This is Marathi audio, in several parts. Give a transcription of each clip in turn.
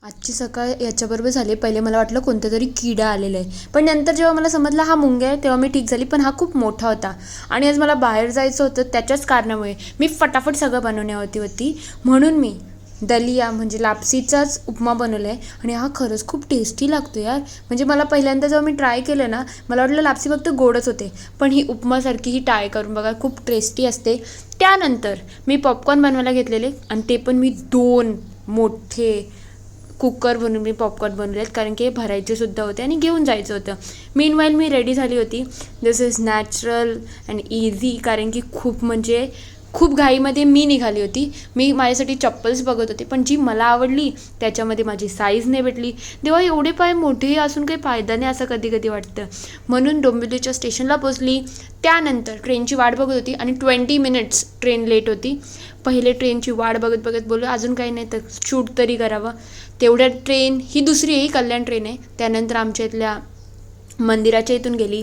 आजची सकाळ याच्याबरोबर झाली. पहिले मला वाटलं कोणतं तरी किडा आलेला आहे, पण नंतर जेव्हा मला समजलं हा मुंग्या आहे तेव्हा मी ठीक झाली. पण हा खूप मोठा होता आणि आज मला बाहेर जायचं होतं. त्याच्याच कारणामुळे मी फटाफट सगळं बनवण्यावरती होती. म्हणून मी दलिया म्हणजे लापसीचाच उपमा बनवला आहे आणि हा खरंच खूप टेस्टी लागतो यार. म्हणजे मला पहिल्यांदा जेव्हा मी ट्राय केलं ना, मला वाटलं लापसी फक्त गोडच होते, पण ही उपमासारखी ही ट्राय करून बघा, खूप टेस्टी असते. त्यानंतर मी पॉपकॉर्न बनवायला घेतलेले आणि ते पण मी 2 मोठे कुकर बनवून मी पॉपकॉर्न बनवले आहेत, कारण की हे भरायचे सुद्धा होते आणि घेऊन जायचं होतं. मीनवाईल मी रेडी झाली होती. दिस इज नॅचरल अँड इझी, कारण की खूप घाईमध्ये मी निघाली होती. मी माझ्यासाठी चप्पल्स बघत होते, पण जी मला आवडली त्याच्यामध्ये माझी साईज नाही भेटली. तेव्हा एवढे पाय मोठेही असून काही फायदा नाही असं कधी कधी वाटतं. म्हणून डोंबिवलीच्या स्टेशनला पोचली. त्यानंतर ट्रेनची वाट बघत होती आणि 20 मिनिट्स ट्रेन लेट होती. पहिले ट्रेनची वाट बघत बघत बोललो अजून काही नाही तर शूट तरी करावं. तेवढ्यात ट्रेन ही दुसरी आहे, कल्याण ट्रेन आहे. त्यानंतर आमच्या इथल्या मंदिराच्या इथून गेली.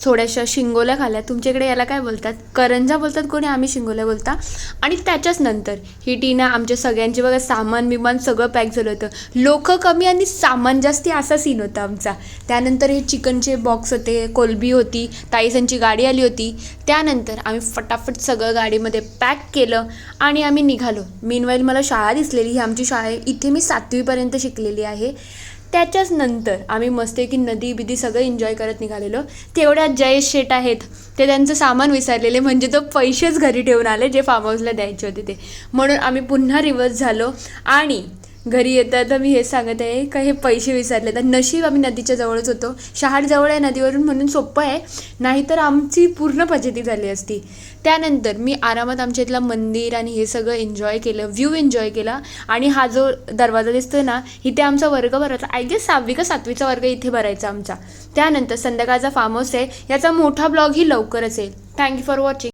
थोड्याशा शिंगोल्या खाल्ल्या. तुमच्याकडे याला काय बोलतात? करंजा बोलतात कोणी, आम्ही शिंगोल्या बोलता. आणि त्याच्याच नंतर ही टीना आमच्या सगळ्यांचे बघा सामान बिमान सगळं पॅक झालं होतं. लोक कमी आणि सामान जास्ती असा सीन होता आमचा. त्यानंतर हे चिकनचे बॉक्स होते, कोलबी होती, ताईसांची गाडी आली होती. त्यानंतर आम्ही फटाफट सगळं गाडीमध्ये पॅक केलं आणि आम्ही निघालो. मीनवाईल मला शाळा दिसलेली. ही आमची शाळा आहे, इथे मी 7वीपर्यंत शिकलेली आहे. त्याच्याच नंतर आम्ही मस्त की नदी बिदी सगळं एन्जॉय करत निघालेलो. तेवढ्यात जयेश शेट आहेत, ते त्यांचं सामान विसरलेले, म्हणजे तो पैसेच घरी ठेवून आले जे फार्म हाऊसला द्यायचे होते ते. म्हणून आम्ही पुन्हा रिवर्स झालो आणि घरी येता तर मी हेच सांगत आहे का हे पैसे विसरले. तर नशीब आम्ही नदीच्या जवळच होतो. शहाड जवळ आहे नदीवरून, म्हणून सोपं आहे, नाहीतर आमची पूर्ण फजिती झाली असती. त्यानंतर मी आरामात आमच्या इथलं मंदिर आणि हे सगळं एन्जॉय केलं, व्ह्यू एन्जॉय केला. आणि हा जो दरवाजा दिसतोय ना, इथे आमचा वर्ग भरायचा, आय गेस 6वी का 7वीचा वर्ग इथे भरायचा आमचा. त्यानंतर संध्याकाळचा फार्म हाऊस आहे, याचा मोठा ब्लॉग ही लवकरच येईल. Thank you for watching.